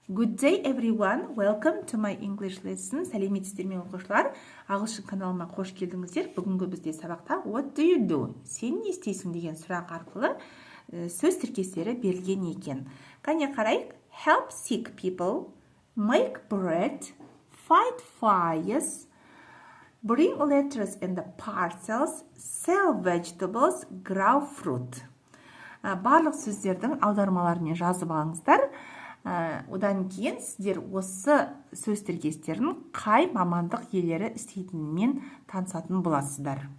Good day everyone. Welcome to my English lesson. Сәлеметсіздер ме оқушылар? Ағылшын каналыма қош келдіңіздер. Бүгінгі бізде сабақта What do you do? Сен не істейсің деген сұрақ арқылы сөз тіркестері берілген екен. Қане қарайық. Help sick people, make bread, fight fires, bring letters and parcels, sell vegetables, grow fruit. Барлық сөздердің аудармаларымен жазып алыңыздар. Одан кейін сіздер осы сөз тіркестерін қай мамандық иелері істейтінімен танысатын боласыздар.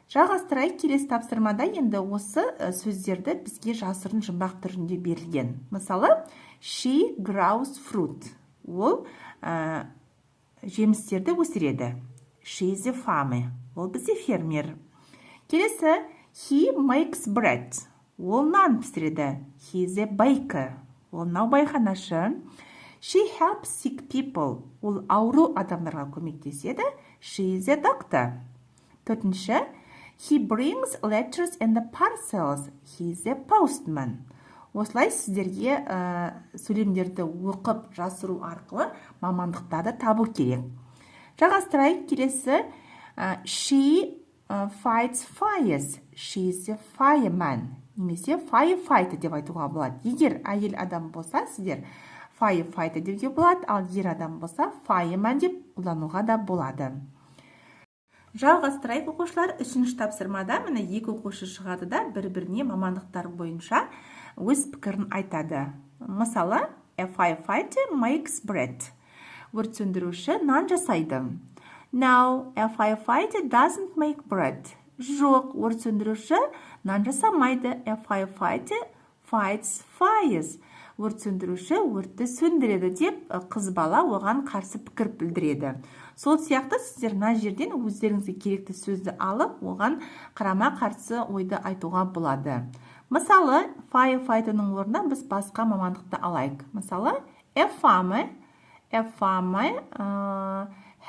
Жалғастырайық, келесі тапсырмада енді осы сөздерді бізге жасырын жұмбақ түрінде берілген. Мысалы, she grows fruit. Ол жемістерді өсіреді. She is a farmer. Ол бізде фермер. Келесі, he makes bread. Ол нан пісіреді. He is a baker. Ол наубайханашы. She helps sick people. Ол ауру адамдарға көмектеседі. She is a doctor. Төртінші, he brings letters and parcels. He is a postman. Осылай сіздерге сөйлемдерді оқып жасыру арқылы мамандықтарды табу керек. Жалғастырайық, келесі, she fights fires. She is a fireman. Немесе firefighter деп айтуға болады. Егер әйел адам болса, сіздер firefighter деуге болады, ал ер адам болса fireman деп қолдануға да болады. Жалғастырайық оқушылар, үшінші тапсырмада міне екі оқушы шығады да бір-біріне мамандықтар бойынша өз пікірін айтады. Мысалы, a firefighter makes bread. Өрт сөндіруші нан жасайды. No, a firefighter doesn't make bread. Жоқ, өрт сөндіруші нан жасамайды. A firefighter fights fires. Өрт сөндіруші өртті сөндіреді деп қыз бала оған қарсы пікір білдіреді. Сол сияқты сіздер мына жерден өздеріңізге керекті сөзді алып, оған қарама қарсы ойды айтуға болады. Мысалы, firefighterның орнына біз басқа мамандықты алайық. Мысалы, a farmer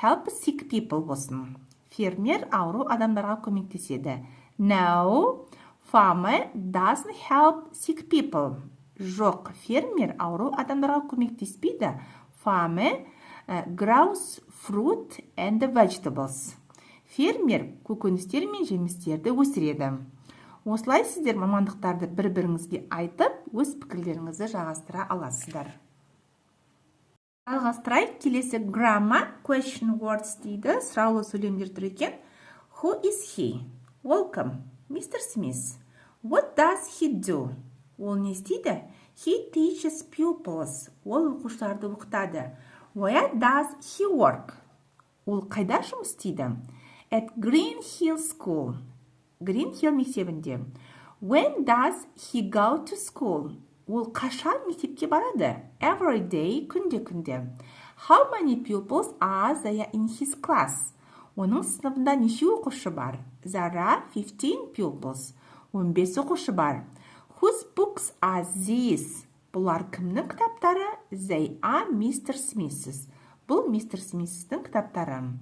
helps sick people болсын. Фермер ауру адамдарға көмектеседі. No, farmer doesn't help sick people. Жоқ, фермер ауру адамдарға көмектеспейді. Farmer grows fruit and vegetables. Фермер көкөністер мен жемістерді өсіреді. Осылай сіздер мамандықтарды бір-біріңізге айтып, өз пікірлеріңізді жалғастыра аласыздар. Жалғастырайық, келесі grammar question words дейді. Сұраулы сөйлемдер тұр екен. Who is he? Welcome, Mr. Smith. What does he do? Ол не істейді? He teaches pupils. Ол оқушыларды оқытады. Where does he work? Ол қайда жұмыс істейді? At Green Hill School. Green Hill мектебінде. When does he go to school? Ол қашан мектепке барады? Every day, күнде. How many pupils are there in his class? Оның сыныбында неше оқушы бар? There are 15 pupils. 15 оқушы бар. Whose books are these? Бұлар кімнің кітаптары? They are Mr. Smith's. Бұл Mr. Smith'тің кітаптары.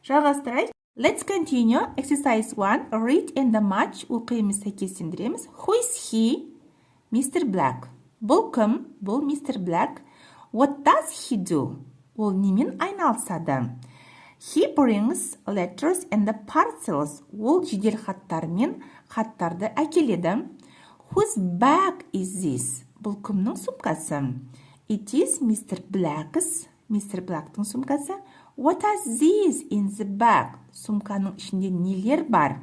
Жалғастырайық. Let's continue. Exercise 1. Read and match. Оқимыз, сәйкестендіреміз. Who is he? Mr. Black. Бұл кім? Бұл Mr. Black. What does he do? Ол немен айналысады? He brings letters and parcels. Ол жедел хаттар мен хаттарды әкеледі. Whose bag is this? Бұл кімнің сумкасы? It is Mr. Black's. Mr. Black'тың сумкасы. What are these in the bag? Сумканың ішінде нелер бар?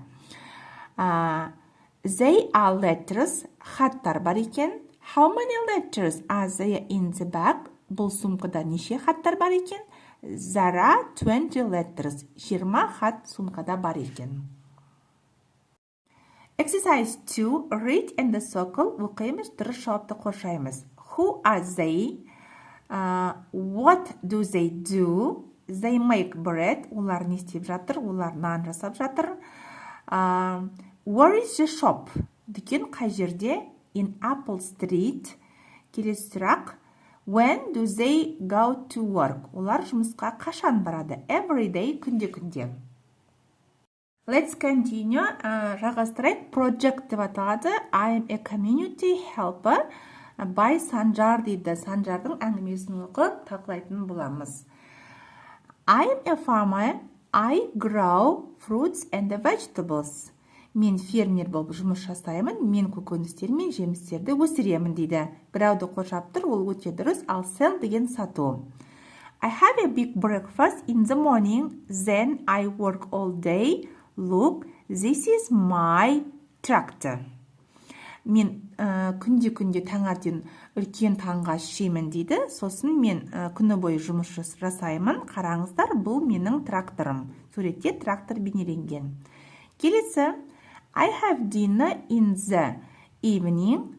They are letters. Хаттар бар екен. How many letters are there in the bag? Бұл сумкада неше хаттар бар екен? There are 20 letters. 20 хат сумкада бар екен. Exercise 2. Read and circle. Оқимыз, дұрыс жауапты қоршаймыз. Who are they? What do they do? They make bread. Олар не істеп жатыр? Олар нан жасап жатыр. Where is the shop? Дүкен қай жерде? In Apple Street. Келесі сұрақ. When do they go to work? Олар жұмысқа қашан барады? Every day, күнде. Let's continue. Жалғастырайық. Project деп аталады. I am a community helper. By Санжар дейді. Санжардың әңгімесін оқып талқылайтын боламыз. I'm a farmer. I grow fruits and vegetables. Мен фермер болып жұмыс жасаймын. Мен көкөністер мен жемістерді өсіремін дейді. Grow'ды қоршап тұр, ол өте дұрыс. Ал sell деген сату. I have a big breakfast in the morning. Then I work all day. Look, this is my tractor. Мен күнде таңертең үлкен таңға ішемін дейді. Сосын мен күні бойы жұмыс жасаймын. Қараңыздар, бұл менің тракторым. Суретте трактор бейнеленген. Келесі, I have dinner in the evening.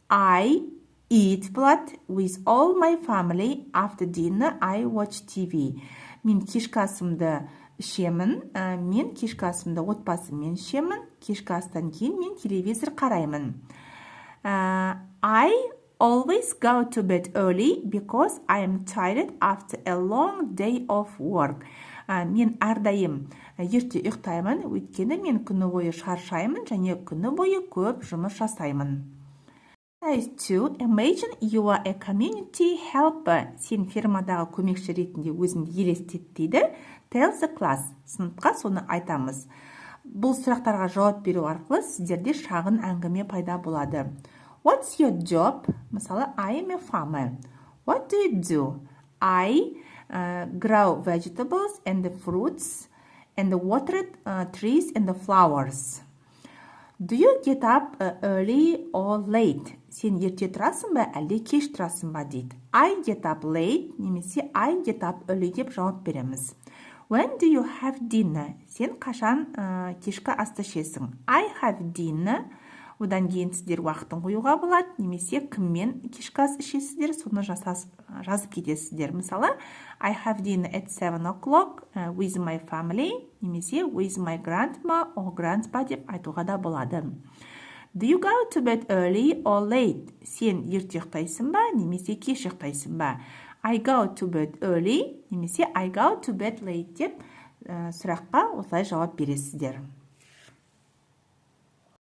I eat blood with all my family. After dinner, I watch TV. Мен кешкі асымды ішемін. Мен кешкі асымды отбасыммен ішемін. Кешкі астан кейін мен телевизор қараймын. I always go to bed early because I am tired after a long day of work. Мен әрдайым ерте ұйықтаймын, өйткені мен күні бойы шаршаймын және күні бойы көп жұмыс жасаймын. Exercise 2. Imagine you are a community helper. Сен фермадағы көмекші ретінде өзіңді елестет дейді. Tell the class. Сыныпқа соны айтамыз. Бұл сұрақтарға жауап беру арқылы сіздерде шағын әңгіме пайда болады. What's your job? Мысалы, I am a farmer. What do you do? I grow vegetables and the fruits and water trees and the flowers. Do you get up early or late? Сен ерте тұрасың ба, әлде кеш тұрасың ба дейді. I get up late немесе I get up early деп жауап береміз. When do you have dinner? Сен қашан кешкі асты ішесің? I have dinner. Одан кейін сіздер уақытын қоюға болады, немесе кіммен кешкі ас ішесіздер, соны жазып кетесіздер. Мысалы, I have dinner at 7 o'clock with my family, немесе with my grandma or grandpa деп айтуға да болады. Do you go to bed early or late? Сен ерте ұйықтайсың ба, немесе кеш ұйықтайсың ба? I go to bed early, немесе I go to bed late деп сұраққа осылай жауап бересіздер.